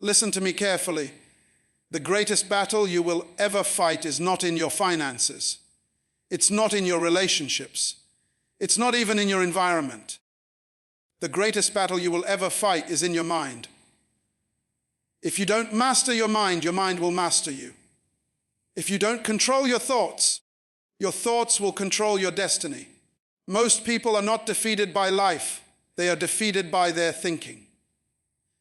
Listen to me carefully. The greatest battle you will ever fight is not in your finances. It's not in your relationships. It's not even in your environment. The greatest battle you will ever fight is in your mind. If you don't master your mind will master you. If you don't control your thoughts will control your destiny. Most people are not defeated by life. They are defeated by their thinking.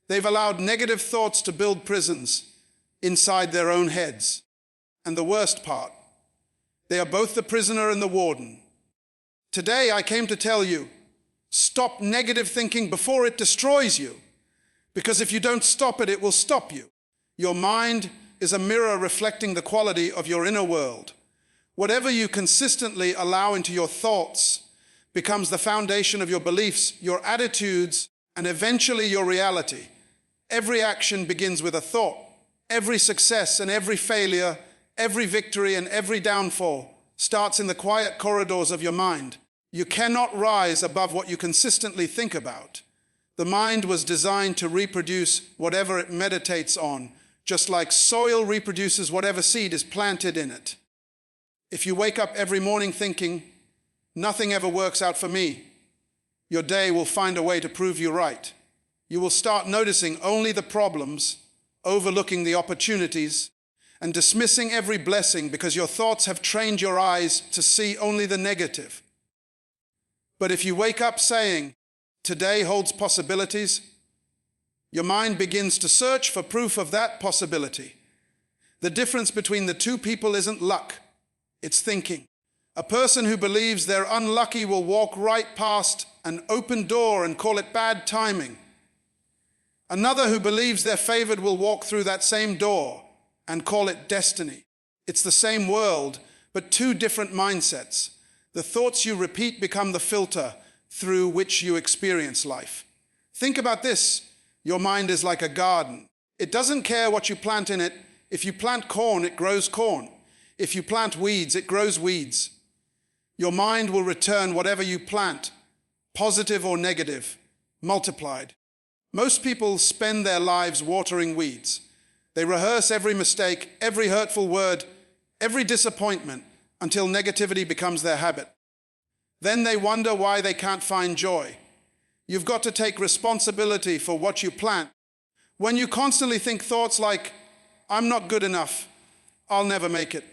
They've allowed negative thoughts to build prisons inside their own heads. And the worst part, they are both the prisoner and the warden. Today I came to tell you, stop negative thinking before it destroys you. Because if you don't stop it, it will stop you. Your mind is a mirror reflecting the quality of your inner world. Whatever you consistently allow into your thoughts becomes the foundation of your beliefs, your attitudes, and eventually your reality. Every action begins with a thought. Every success and every failure, every victory and every downfall starts in the quiet corridors of your mind. You cannot rise above what you consistently think about. The mind was designed to reproduce whatever it meditates on, just like soil reproduces whatever seed is planted in it. If you wake up every morning thinking, nothing ever works out for me, your day will find a way to prove you right. You will start noticing only the problems, overlooking the opportunities, and dismissing every blessing because your thoughts have trained your eyes to see only the negative. But if you wake up saying, today holds possibilities, your mind begins to search for proof of that possibility. The difference between the two people isn't luck, it's thinking. A person who believes they're unlucky will walk right past an open door and call it bad timing. Another who believes they're favored will walk through that same door and call it destiny. It's the same world, but two different mindsets. The thoughts you repeat become the filter through which you experience life. Think about this. Your mind is like a garden. It doesn't care what you plant in it. If you plant corn, it grows corn. If you plant weeds, it grows weeds. Your mind will return whatever you plant, positive or negative, multiplied. Most people spend their lives watering weeds. They rehearse every mistake, every hurtful word, every disappointment until negativity becomes their habit. Then they wonder why they can't find joy. You've got to take responsibility for what you plant. When you constantly think thoughts like, I'm not good enough, I'll never make it,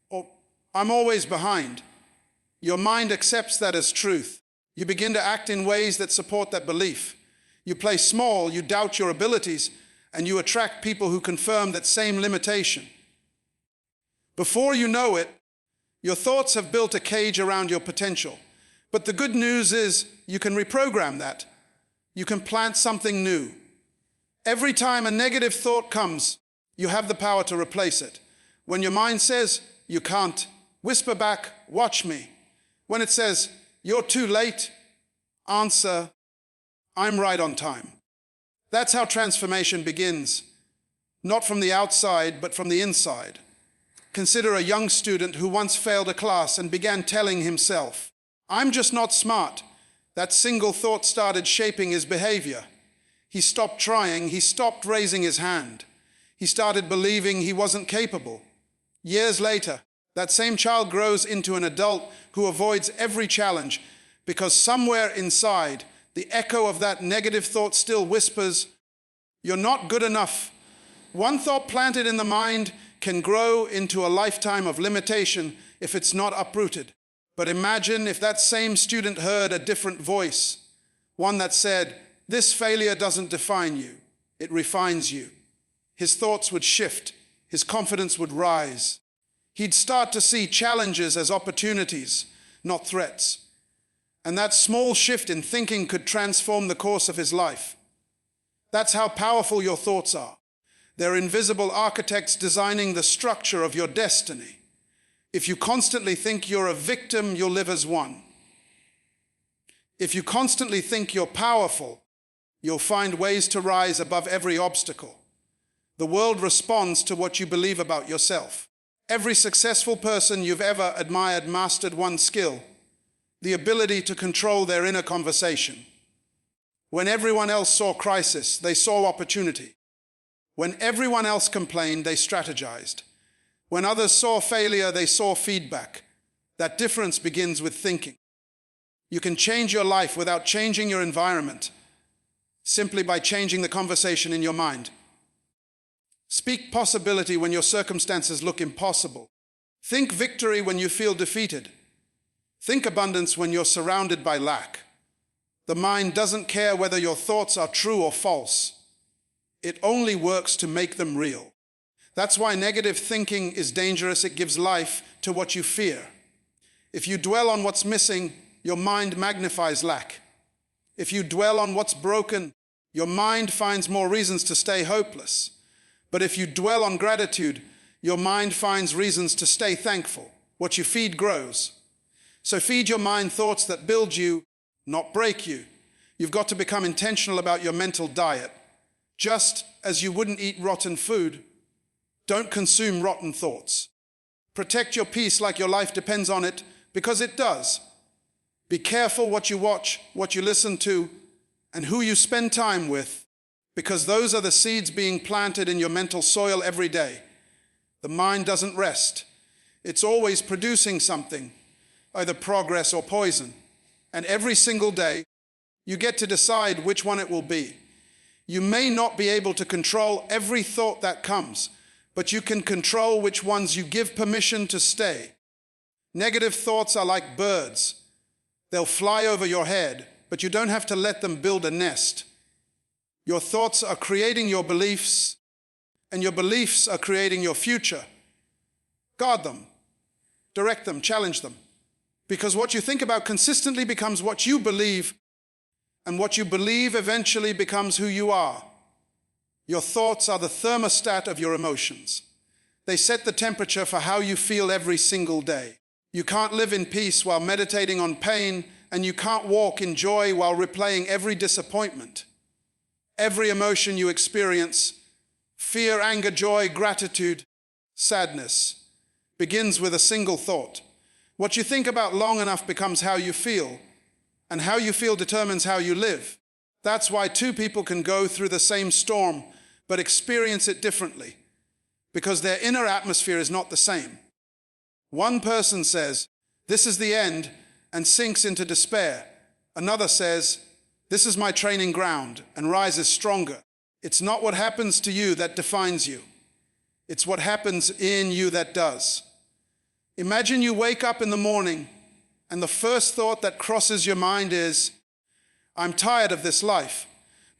or I'm always behind, your mind accepts that as truth. You begin to act in ways that support that belief. You play small, you doubt your abilities, and you attract people who confirm that same limitation. Before you know it, your thoughts have built a cage around your potential. But the good news is you can reprogram that. You can plant something new. Every time a negative thought comes, you have the power to replace it. When your mind says, you can't, whisper back, watch me. When it says, you're too late, answer, I'm right on time. That's how transformation begins. Not from the outside, but from the inside. Consider a young student who once failed a class and began telling himself, I'm just not smart. That single thought started shaping his behavior. He stopped trying, he stopped raising his hand. He started believing he wasn't capable. Years later, that same child grows into an adult who avoids every challenge because somewhere inside, the echo of that negative thought still whispers, you're not good enough. One thought planted in the mind can grow into a lifetime of limitation if it's not uprooted. But imagine if that same student heard a different voice, one that said, this failure doesn't define you, it refines you. His thoughts would shift, his confidence would rise. He'd start to see challenges as opportunities, not threats. And that small shift in thinking could transform the course of his life. That's how powerful your thoughts are. They're invisible architects designing the structure of your destiny. If you constantly think you're a victim, you'll live as one. If you constantly think you're powerful, you'll find ways to rise above every obstacle. The world responds to what you believe about yourself. Every successful person you've ever admired mastered one skill, the ability to control their inner conversation. When everyone else saw crisis, they saw opportunity. When everyone else complained, they strategized. When others saw failure, they saw feedback. That difference begins with thinking. You can change your life without changing your environment, simply by changing the conversation in your mind. Speak possibility when your circumstances look impossible. Think victory when you feel defeated. Think abundance when you're surrounded by lack. The mind doesn't care whether your thoughts are true or false. It only works to make them real. That's why negative thinking is dangerous. It gives life to what you fear. If you dwell on what's missing, your mind magnifies lack. If you dwell on what's broken, your mind finds more reasons to stay hopeless. But if you dwell on gratitude, your mind finds reasons to stay thankful. What you feed grows. So feed your mind thoughts that build you, not break you. You've got to become intentional about your mental diet. Just as you wouldn't eat rotten food, don't consume rotten thoughts. Protect your peace like your life depends on it, because it does. Be careful what you watch, what you listen to, and who you spend time with, because those are the seeds being planted in your mental soil every day. The mind doesn't rest. It's always producing something, either progress or poison. And every single day, you get to decide which one it will be. You may not be able to control every thought that comes, but you can control which ones you give permission to stay. Negative thoughts are like birds. They'll fly over your head, but you don't have to let them build a nest. Your thoughts are creating your beliefs, and your beliefs are creating your future. Guard them, direct them, challenge them. Because what you think about consistently becomes what you believe, and what you believe eventually becomes who you are. Your thoughts are the thermostat of your emotions. They set the temperature for how you feel every single day. You can't live in peace while meditating on pain, and you can't walk in joy while replaying every disappointment. Every emotion you experience, fear, anger, joy, gratitude, sadness, begins with a single thought. What you think about long enough becomes how you feel, and how you feel determines how you live. That's why two people can go through the same storm, but experience it differently, because their inner atmosphere is not the same. One person says, "This is the end," and sinks into despair. Another says, "This is my training ground," and rises stronger. It's not what happens to you that defines you. It's what happens in you that does. Imagine you wake up in the morning, and the first thought that crosses your mind is, "I'm tired of this life."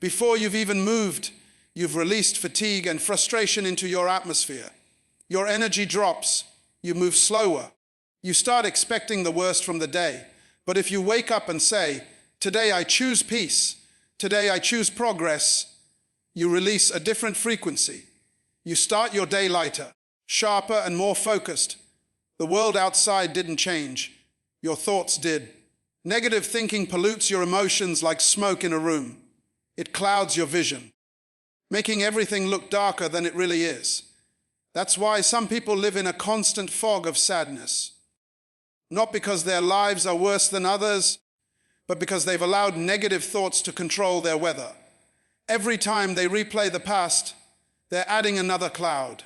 Before you've even moved, you've released fatigue and frustration into your atmosphere. Your energy drops. You move slower. You start expecting the worst from the day. But if you wake up and say, "Today I choose peace. Today I choose progress," you release a different frequency. You start your day lighter, sharper and more focused. The world outside didn't change. Your thoughts did. Negative thinking pollutes your emotions like smoke in a room. It clouds your vision, making everything look darker than it really is. That's why some people live in a constant fog of sadness. Not because their lives are worse than others, but because they've allowed negative thoughts to control their weather. Every time they replay the past, they're adding another cloud.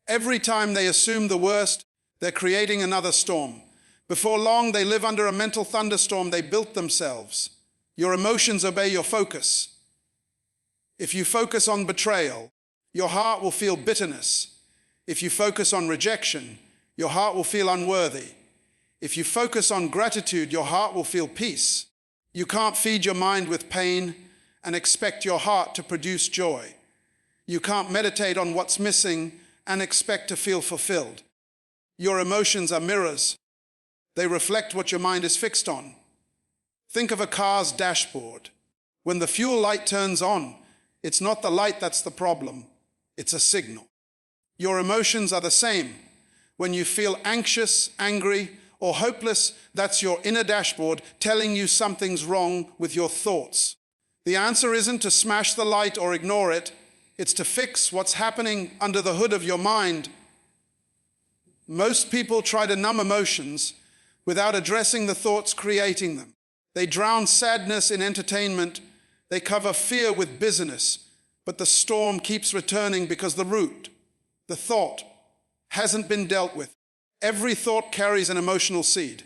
Every time they assume the worst, they're creating another storm. Before long, they live under a mental thunderstorm they built themselves. Your emotions obey your focus. If you focus on betrayal, your heart will feel bitterness. If you focus on rejection, your heart will feel unworthy. If you focus on gratitude, your heart will feel peace. You can't feed your mind with pain and expect your heart to produce joy. You can't meditate on what's missing and expect to feel fulfilled. Your emotions are mirrors. They reflect what your mind is fixed on. Think of a car's dashboard. When the fuel light turns on, it's not the light that's the problem. It's a signal. Your emotions are the same. When you feel anxious, angry, or hopeless, that's your inner dashboard telling you something's wrong with your thoughts. The answer isn't to smash the light or ignore it. It's to fix what's happening under the hood of your mind. Most people try to numb emotions without addressing the thoughts creating them. They drown sadness in entertainment. They cover fear with business. but the storm keeps returning because the root, the thought, hasn't been dealt with. Every thought carries an emotional seed.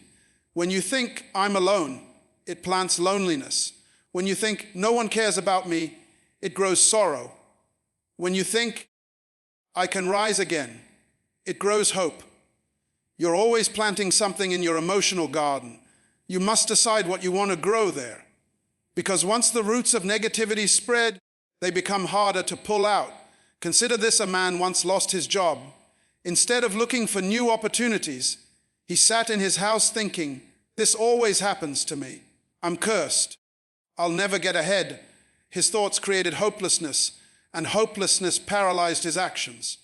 When you think, I'm alone, it plants loneliness. When you think, no one cares about me, it grows sorrow. When you think, I can rise again, it grows hope. You're always planting something in your emotional garden. You must decide what you want to grow there. Because once the roots of negativity spread, they become harder to pull out. Consider this: a man once lost his job. Instead of looking for new opportunities, he sat in his house thinking, this always happens to me. I'm cursed. I'll never get ahead. His thoughts created hopelessness, and hopelessness paralyzed his actions.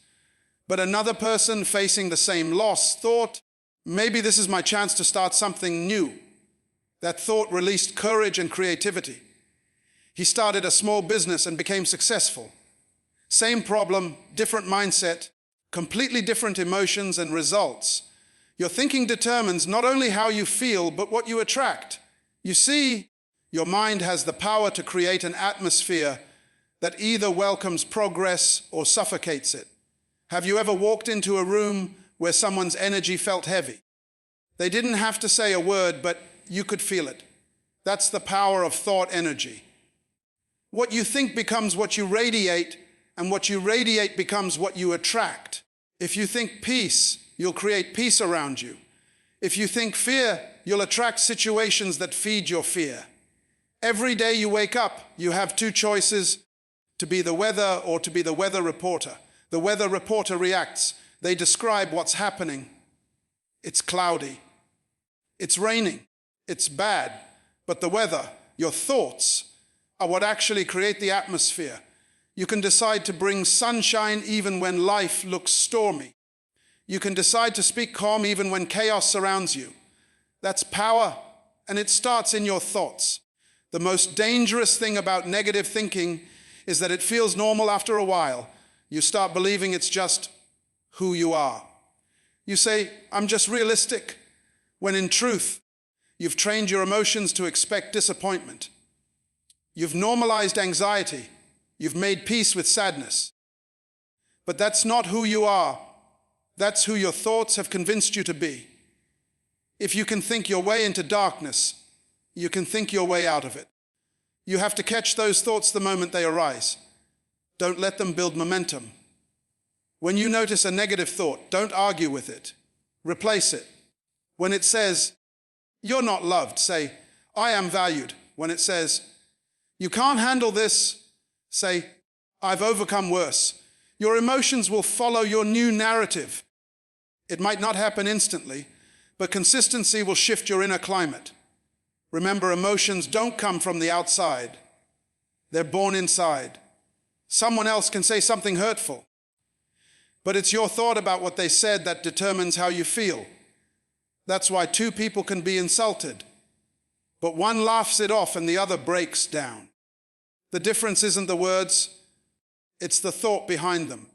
But another person facing the same loss thought, maybe this is my chance to start something new. That thought released courage and creativity. He started a small business and became successful. Same problem, different mindset, completely different emotions and results. Your thinking determines not only how you feel, but what you attract. You see, your mind has the power to create an atmosphere that either welcomes progress or suffocates it. Have you ever walked into a room where someone's energy felt heavy? They didn't have to say a word, but you could feel it. That's the power of thought energy. What you think becomes what you radiate, and what you radiate becomes what you attract. If you think peace, you'll create peace around you. If you think fear, you'll attract situations that feed your fear. Every day you wake up, you have two choices: to be the weather or to be the weather reporter. The weather reporter reacts. They describe what's happening. It's cloudy. It's raining. It's bad. But the weather, your thoughts, are what actually create the atmosphere. You can decide to bring sunshine even when life looks stormy. You can decide to speak calm even when chaos surrounds you. That's power, and it starts in your thoughts. The most dangerous thing about negative thinking is that it feels normal after a while. You start believing it's just who you are. You say, I'm just realistic, when in truth, you've trained your emotions to expect disappointment. You've normalized anxiety. You've made peace with sadness. But that's not who you are. That's who your thoughts have convinced you to be. If you can think your way into darkness, you can think your way out of it. You have to catch those thoughts the moment they arise. Don't let them build momentum. When you notice a negative thought, don't argue with it. Replace it. When it says, you're not loved, say, I am valued. When it says, you can't handle this, say, I've overcome worse. Your emotions will follow your new narrative. It might not happen instantly, but consistency will shift your inner climate. Remember, emotions don't come from the outside. They're born inside. Someone else can say something hurtful, but it's your thought about what they said that determines how you feel. That's why two people can be insulted, but one laughs it off and the other breaks down. The difference isn't the words, it's the thought behind them.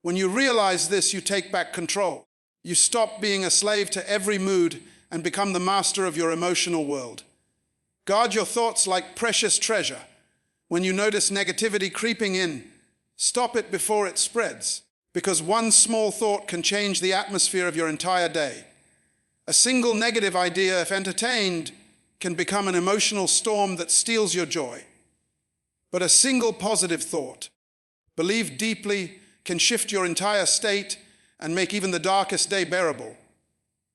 When you realize this, you take back control. You stop being a slave to every mood and become the master of your emotional world. Guard your thoughts like precious treasure. When you notice negativity creeping in, stop it before it spreads, because one small thought can change the atmosphere of your entire day. A single negative idea, if entertained, can become an emotional storm that steals your joy. But a single positive thought, believed deeply, can shift your entire state and make even the darkest day bearable.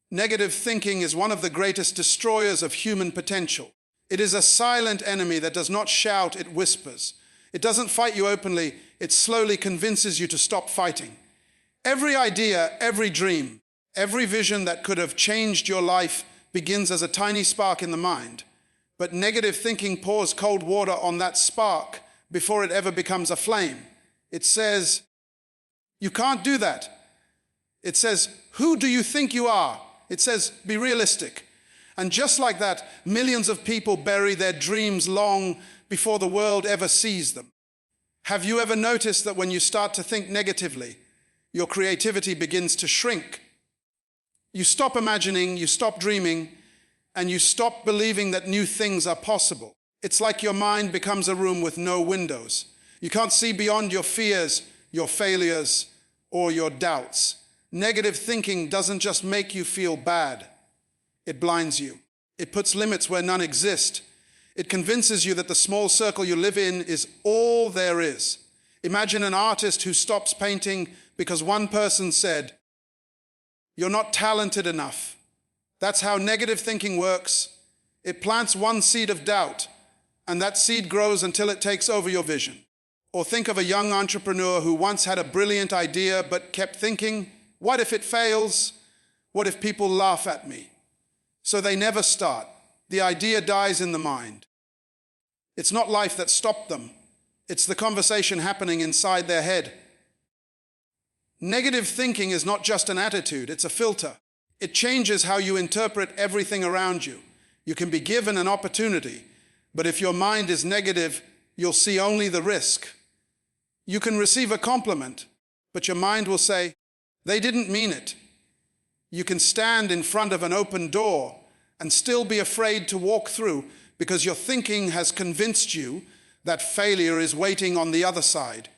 Negative thinking is one of the greatest destroyers of human potential. It is a silent enemy that does not shout, it whispers. It doesn't fight you openly, it slowly convinces you to stop fighting. Every idea, every dream, every vision that could have changed your life begins as a tiny spark in the mind. But negative thinking pours cold water on that spark before it ever becomes a flame. It says, you can't do that. It says, who do you think you are? It says, be realistic. And just like that, millions of people bury their dreams long before the world ever sees them. Have you ever noticed that when you start to think negatively, your creativity begins to shrink? You stop imagining, you stop dreaming, and you stop believing that new things are possible. It's like your mind becomes a room with no windows. You can't see beyond your fears, your failures, or your doubts. Negative thinking doesn't just make you feel bad. It blinds you. It puts limits where none exist. It convinces you that the small circle you live in is all there is. Imagine an artist who stops painting because one person said, "You're not talented enough." That's how negative thinking works. It plants one seed of doubt, and that seed grows until it takes over your vision. Or think of a young entrepreneur who once had a brilliant idea but kept thinking, "What if it fails? What if people laugh at me?" So they never start. The idea dies in the mind. It's not life that stopped them. It's the conversation happening inside their head. Negative thinking is not just an attitude, it's a filter. It changes how you interpret everything around you. You can be given an opportunity, but if your mind is negative, you'll see only the risk. You can receive a compliment, but your mind will say, "They didn't mean it." You can stand in front of an open door and still be afraid to walk through because your thinking has convinced you that failure is waiting on the other side.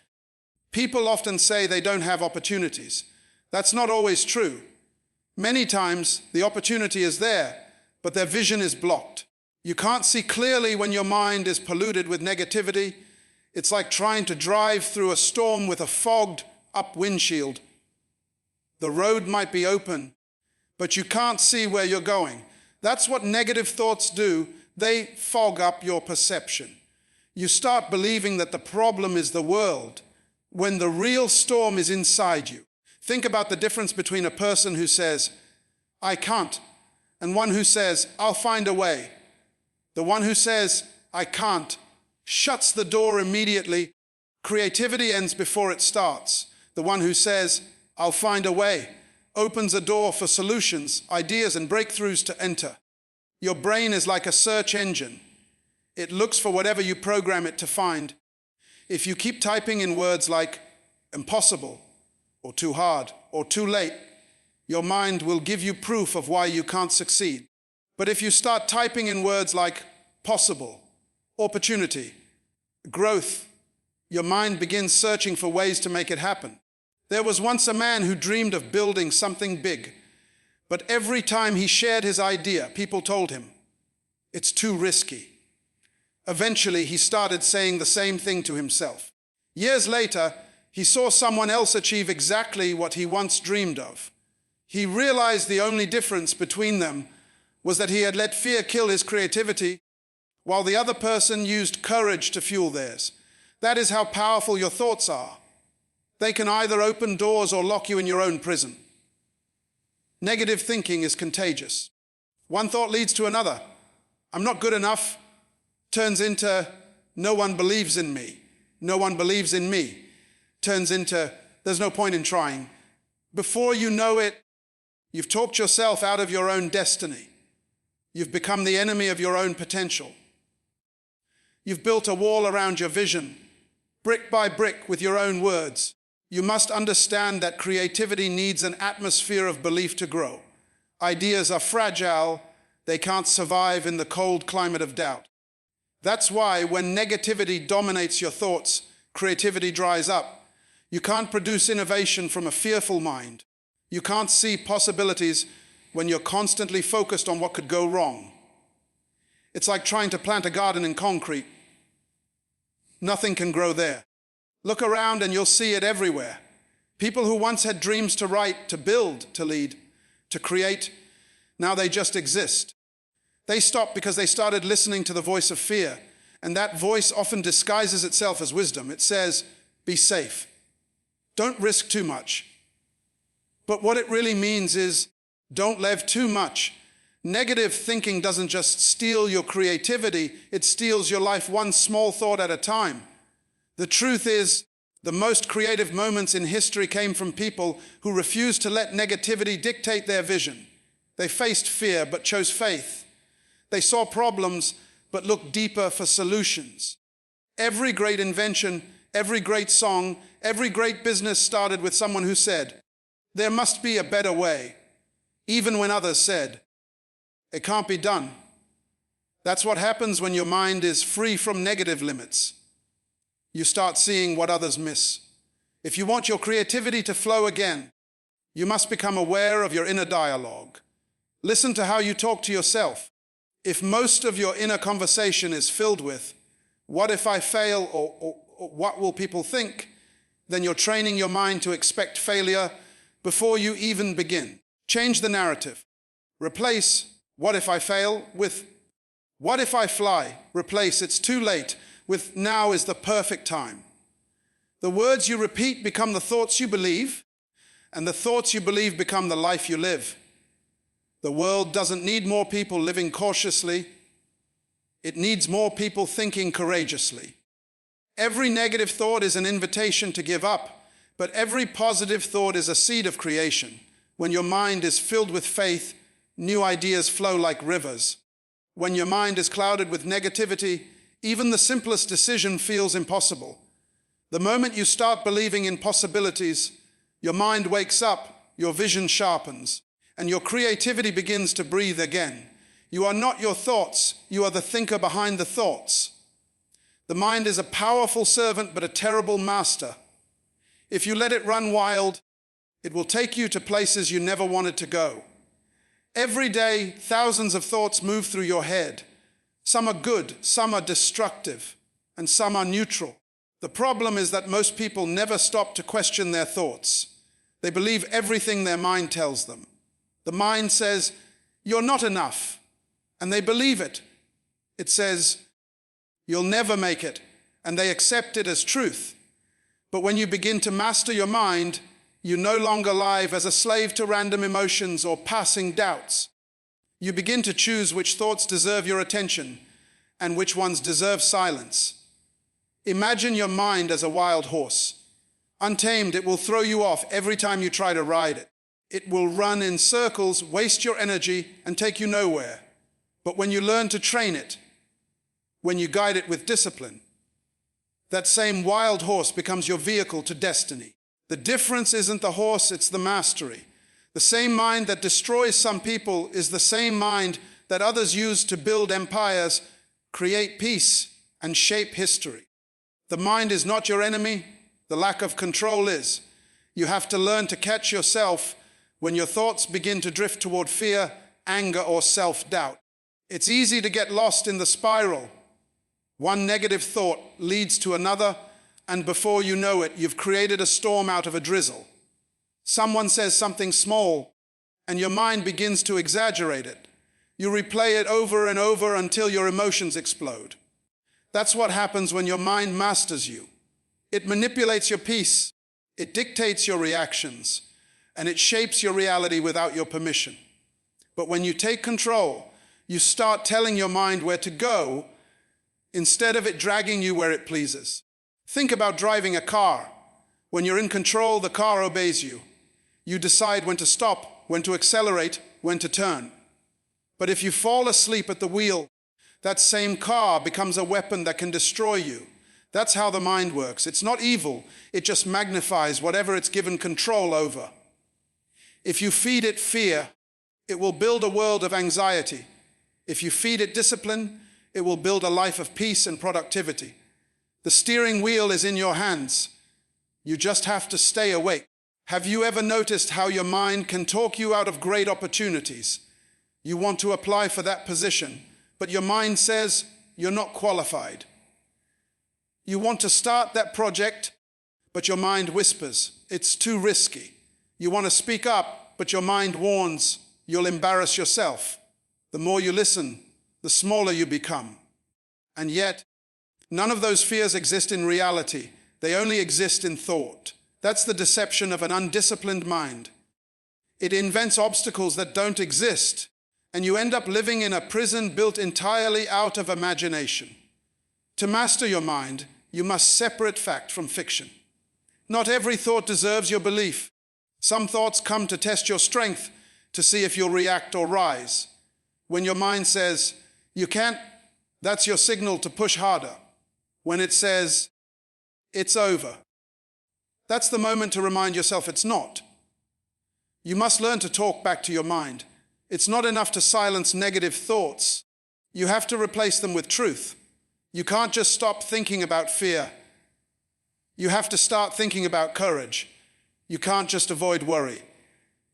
People often say they don't have opportunities. That's not always true. Many times the opportunity is there, but their vision is blocked. You can't see clearly when your mind is polluted with negativity. It's like trying to drive through a storm with a fogged up windshield. The road might be open, but you can't see where you're going. That's what negative thoughts do. They fog up your perception. You start believing that the problem is the world when the real storm is inside you. Think about the difference between a person who says, "I can't," and one who says, "I'll find a way." The one who says, "I can't," shuts the door immediately. Creativity ends before it starts. The one who says, "I'll find a way," opens a door for solutions, ideas, and breakthroughs to enter. Your brain is like a search engine. It looks for whatever you program it to find. If you keep typing in words like impossible, or too hard, or too late, your mind will give you proof of why you can't succeed. But if you start typing in words like possible, opportunity, growth, your mind begins searching for ways to make it happen. There was once a man who dreamed of building something big, but every time he shared his idea, people told him, "It's too risky." Eventually, he started saying the same thing to himself. Years later, he saw someone else achieve exactly what he once dreamed of. He realized the only difference between them was that he had let fear kill his creativity, while the other person used courage to fuel theirs. That is how powerful your thoughts are. They can either open doors or lock you in your own prison. Negative thinking is contagious. One thought leads to another. "I'm not good enough," turns into "no one believes in me." "No one believes in me" turns into "there's no point in trying." Before you know it, you've talked yourself out of your own destiny. You've become the enemy of your own potential. You've built a wall around your vision, brick by brick with your own words. You must understand that creativity needs an atmosphere of belief to grow. Ideas are fragile. They can't survive in the cold climate of doubt. That's why when negativity dominates your thoughts, creativity dries up. You can't produce innovation from a fearful mind. You can't see possibilities when you're constantly focused on what could go wrong. It's like trying to plant a garden in concrete. Nothing can grow there. Look around and you'll see it everywhere. People who once had dreams to write, to build, to lead, to create, now they just exist. They stopped because they started listening to the voice of fear, and that voice often disguises itself as wisdom. It says, "Be safe. Don't risk too much." But what it really means is, don't live too much. Negative thinking doesn't just steal your creativity, it steals your life one small thought at a time. The truth is, the most creative moments in history came from people who refused to let negativity dictate their vision. They faced fear but chose faith. They saw problems but looked deeper for solutions. Every great invention, every great song, every great business started with someone who said, "There must be a better way," even when others said, "It can't be done." That's what happens when your mind is free from negative limits. you start seeing what others miss. If you want your creativity to flow again, you must become aware of your inner dialogue. Listen to how you talk to yourself. If most of your inner conversation is filled with, what if I fail, or what will people think, then you're training your mind to expect failure before you even begin. Change the narrative. Replace what if I fail with what if I fly. Replace it's too late with now is the perfect time. The words you repeat become the thoughts you believe, and the thoughts you believe become the life you live. The world doesn't need more people living cautiously. It needs more people thinking courageously. Every negative thought is an invitation to give up, but every positive thought is a seed of creation. When your mind is filled with faith, new ideas flow like rivers. When your mind is clouded with negativity, even the simplest decision feels impossible. The moment you start believing in possibilities, your mind wakes up, your vision sharpens, and your creativity begins to breathe again. You are not your thoughts, you are the thinker behind the thoughts. The mind is a powerful servant but a terrible master. If you let it run wild, it will take you to places you never wanted to go. Every day, thousands of thoughts move through your head. Some are good, some are destructive, and some are neutral. The problem is that most people never stop to question their thoughts. They believe everything their mind tells them. The mind says, "You're not enough," and they believe it. It says, "You'll never make it," and they accept it as truth. But when you begin to master your mind, you no longer live as a slave to random emotions or passing doubts. You begin to choose which thoughts deserve your attention and which ones deserve silence. Imagine your mind as a wild horse. Untamed, it will throw you off every time you try to ride it. It will run in circles, waste your energy, and take you nowhere. But when you learn to train it, when you guide it with discipline, that same wild horse becomes your vehicle to destiny. The difference isn't the horse, it's the mastery. The same mind that destroys some people is the same mind that others use to build empires, create peace, and shape history. The mind is not your enemy, the lack of control is. You have to learn to catch yourself when your thoughts begin to drift toward fear, anger, or self-doubt. It's easy to get lost in the spiral. One negative thought leads to another, and before you know it, you've created a storm out of a drizzle. Someone says something small, and your mind begins to exaggerate it. You replay it over and over until your emotions explode. That's what happens when your mind masters you. It manipulates your peace, it dictates your reactions, and it shapes your reality without your permission. But when you take control, you start telling your mind where to go instead of it dragging you where it pleases. Think about driving a car. When you're in control, the car obeys you. You decide when to stop, when to accelerate, when to turn. But if you fall asleep at the wheel, that same car becomes a weapon that can destroy you. That's how the mind works. It's not evil, it just magnifies whatever it's given control over. If you feed it fear, it will build a world of anxiety. If you feed it discipline, it will build a life of peace and productivity. The steering wheel is in your hands. You just have to stay awake. Have you ever noticed how your mind can talk you out of great opportunities? You want to apply for that position, but your mind says you're not qualified. You want to start that project, but your mind whispers it's too risky. You want to speak up, but your mind warns you'll embarrass yourself. The more you listen, the smaller you become. And yet, none of those fears exist in reality. They only exist in thought. That's the deception of an undisciplined mind. It invents obstacles that don't exist, and you end up living in a prison built entirely out of imagination. To master your mind, you must separate fact from fiction. Not every thought deserves your belief. Some thoughts come to test your strength, to see if you'll react or rise. When your mind says, "You can't," that's your signal to push harder. When it says, "It's over," that's the moment to remind yourself it's not. You must learn to talk back to your mind. It's not enough to silence negative thoughts. You have to replace them with truth. You can't just stop thinking about fear. You have to start thinking about courage. You can't just avoid worry.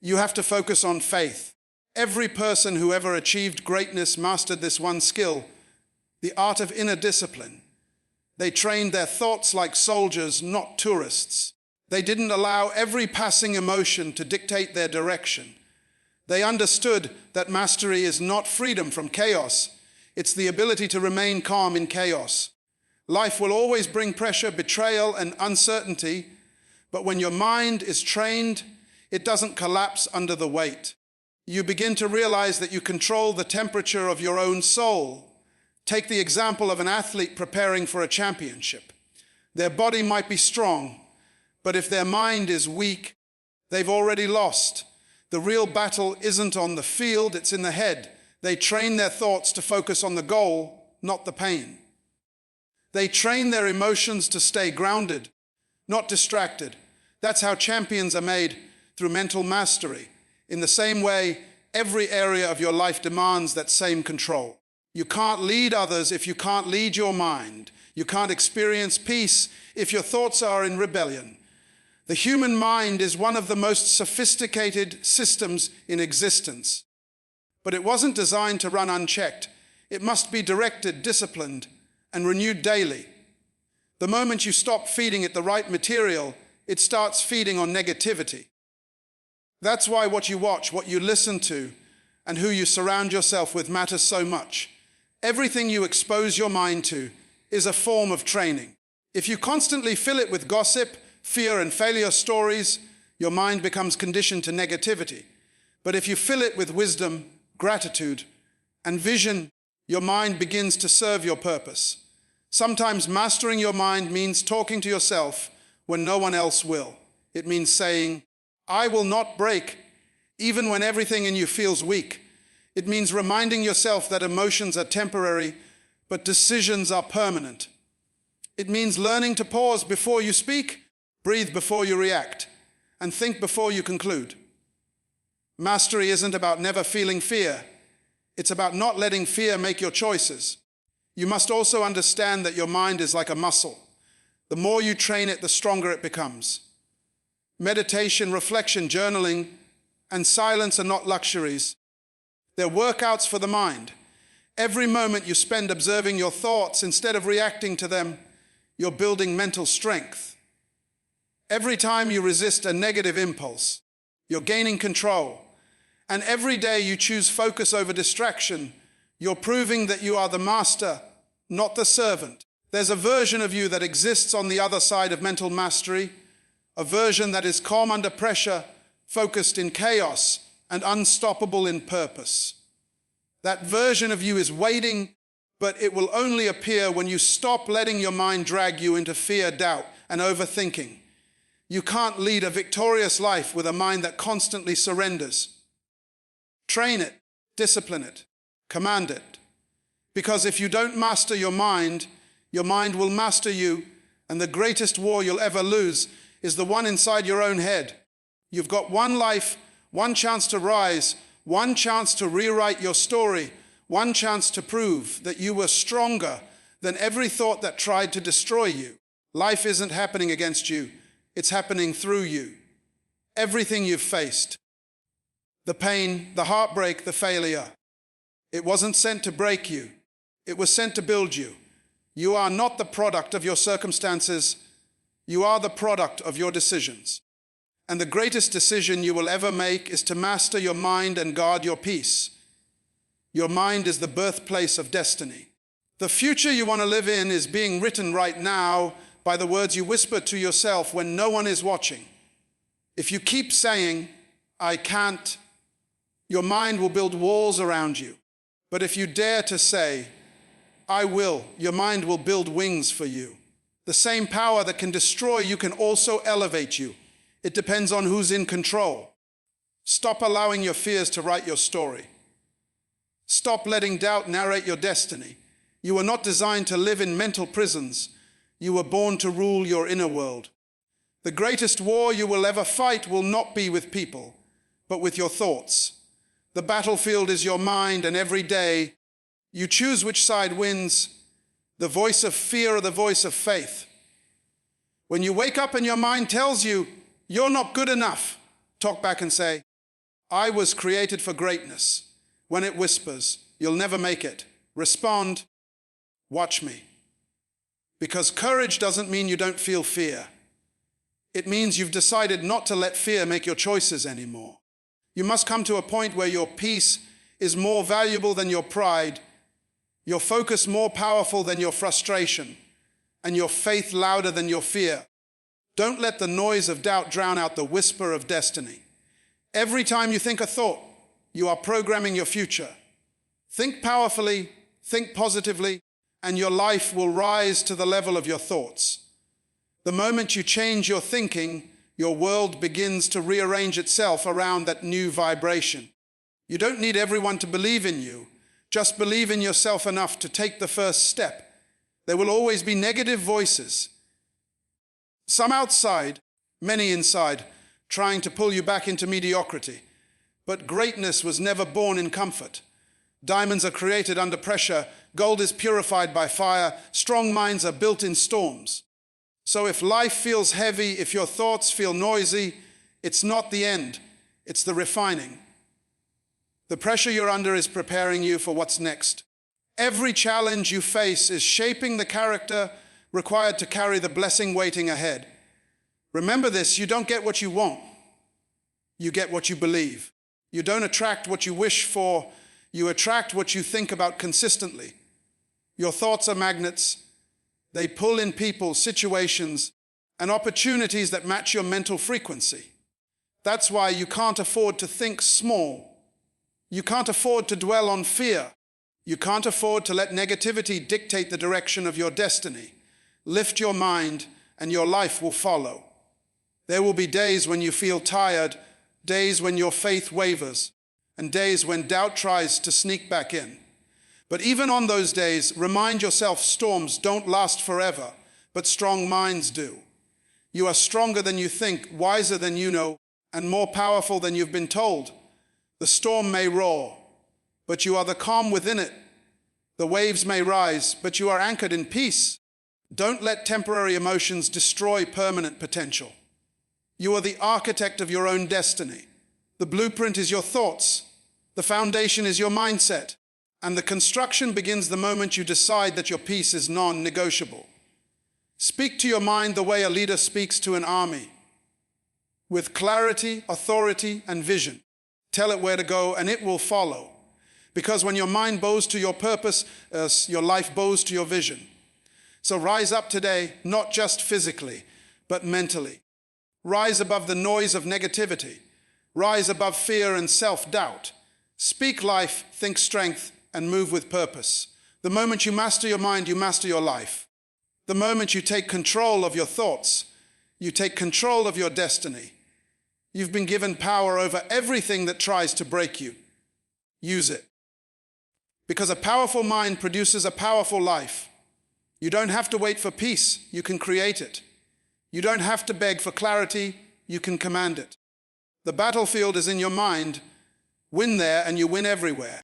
You have to focus on faith. Every person who ever achieved greatness mastered this one skill, the art of inner discipline. They trained their thoughts like soldiers, not tourists. They didn't allow every passing emotion to dictate their direction. They understood that mastery is not freedom from chaos. It's the ability to remain calm in chaos. Life will always bring pressure, betrayal, and uncertainty, but when your mind is trained, it doesn't collapse under the weight. You begin to realize that you control the temperature of your own soul. Take the example of an athlete preparing for a championship. Their body might be strong, but if their mind is weak, they've already lost. The real battle isn't on the field, it's in the head. They train their thoughts to focus on the goal, not the pain. They train their emotions to stay grounded, not distracted. That's how champions are made, through mental mastery. In the same way, every area of your life demands that same control. You can't lead others if you can't lead your mind. You can't experience peace if your thoughts are in rebellion. The human mind is one of the most sophisticated systems in existence. But it wasn't designed to run unchecked. It must be directed, disciplined, and renewed daily. The moment you stop feeding it the right material, it starts feeding on negativity. That's why what you watch, what you listen to, and who you surround yourself with matters so much. Everything you expose your mind to is a form of training. If you constantly fill it with gossip, fear, and failure stories, your mind becomes conditioned to negativity. But if you fill it with wisdom, gratitude, and vision, your mind begins to serve your purpose. Sometimes mastering your mind means talking to yourself when no one else will. It means saying, "I will not break," even when everything in you feels weak. It means reminding yourself that emotions are temporary, but decisions are permanent. It means learning to pause before you speak, breathe before you react, and think before you conclude. Mastery isn't about never feeling fear. It's about not letting fear make your choices. You must also understand that your mind is like a muscle. The more you train it, the stronger it becomes. Meditation, reflection, journaling, and silence are not luxuries. They're workouts for the mind. Every moment you spend observing your thoughts instead of reacting to them, you're building mental strength. Every time you resist a negative impulse, you're gaining control. And every day you choose focus over distraction, you're proving that you are the master, not the servant. There's a version of you that exists on the other side of mental mastery, a version that is calm under pressure, focused in chaos, and unstoppable in purpose. That version of you is waiting, but it will only appear when you stop letting your mind drag you into fear, doubt, and overthinking. You can't lead a victorious life with a mind that constantly surrenders. Train it, discipline it, command it. Because if you don't master your mind will master you, and the greatest war you'll ever lose is the one inside your own head. You've got one life, one chance to rise, one chance to rewrite your story, one chance to prove that you were stronger than every thought that tried to destroy you. Life isn't happening against you, it's happening through you. Everything you've faced, the pain, the heartbreak, the failure, it wasn't sent to break you, it was sent to build you. You are not the product of your circumstances, you are the product of your decisions. And the greatest decision you will ever make is to master your mind and guard your peace. Your mind is the birthplace of destiny. The future you want to live in is being written right now by the words you whisper to yourself when no one is watching. If you keep saying, "I can't," your mind will build walls around you. But if you dare to say, "I will," your mind will build wings for you. The same power that can destroy you can also elevate you. It depends on who's in control. Stop allowing your fears to write your story. Stop letting doubt narrate your destiny. You were not designed to live in mental prisons. You were born to rule your inner world. The greatest war you will ever fight will not be with people, but with your thoughts. The battlefield is your mind, and every day you choose which side wins, the voice of fear or the voice of faith. When you wake up and your mind tells you you're not good enough, talk back and say, I was created for greatness. When it whispers, you'll never make it, respond, watch me. Because courage doesn't mean you don't feel fear. It means you've decided not to let fear make your choices anymore. You must come to a point where your peace is more valuable than your pride, your focus more powerful than your frustration, and your faith louder than your fear. Don't let the noise of doubt drown out the whisper of destiny. Every time you think a thought, you are programming your future. Think powerfully, think positively, and your life will rise to the level of your thoughts. The moment you change your thinking, your world begins to rearrange itself around that new vibration. You don't need everyone to believe in you. Just believe in yourself enough to take the first step. There will always be negative voices. Some outside, many inside, trying to pull you back into mediocrity. But greatness was never born in comfort. Diamonds are created under pressure. Gold is purified by fire. Strong minds are built in storms. So if life feels heavy, if your thoughts feel noisy, it's not the end. It's the refining. The pressure you're under is preparing you for what's next. Every challenge you face is shaping the character required to carry the blessing waiting ahead. Remember this, you don't get what you want. You get what you believe. You don't attract what you wish for. You attract what you think about consistently. Your thoughts are magnets. They pull in people, situations, and opportunities that match your mental frequency. That's why you can't afford to think small. You can't afford to dwell on fear. You can't afford to let negativity dictate the direction of your destiny. Lift your mind, and your life will follow. There will be days when you feel tired, days when your faith wavers, and days when doubt tries to sneak back in. But even on those days, remind yourself storms don't last forever, but strong minds do. You are stronger than you think, wiser than you know, and more powerful than you've been told. The storm may roar, but you are the calm within it. The waves may rise, but you are anchored in peace. Don't let temporary emotions destroy permanent potential. You are the architect of your own destiny. The blueprint is your thoughts. The foundation is your mindset. And the construction begins the moment you decide that your peace is non-negotiable. Speak to your mind the way a leader speaks to an army, with clarity, authority, and vision. Tell it where to go, and it will follow. Because when your mind bows to your purpose, your life bows to your vision. So rise up today, not just physically, but mentally. Rise above the noise of negativity. Rise above fear and self-doubt. Speak life, think strength, and move with purpose. The moment you master your mind, you master your life. The moment you take control of your thoughts, you take control of your destiny. You've been given power over everything that tries to break you. Use it. Because a powerful mind produces a powerful life. You don't have to wait for peace, you can create it. You don't have to beg for clarity, you can command it. The battlefield is in your mind. Win there and you win everywhere.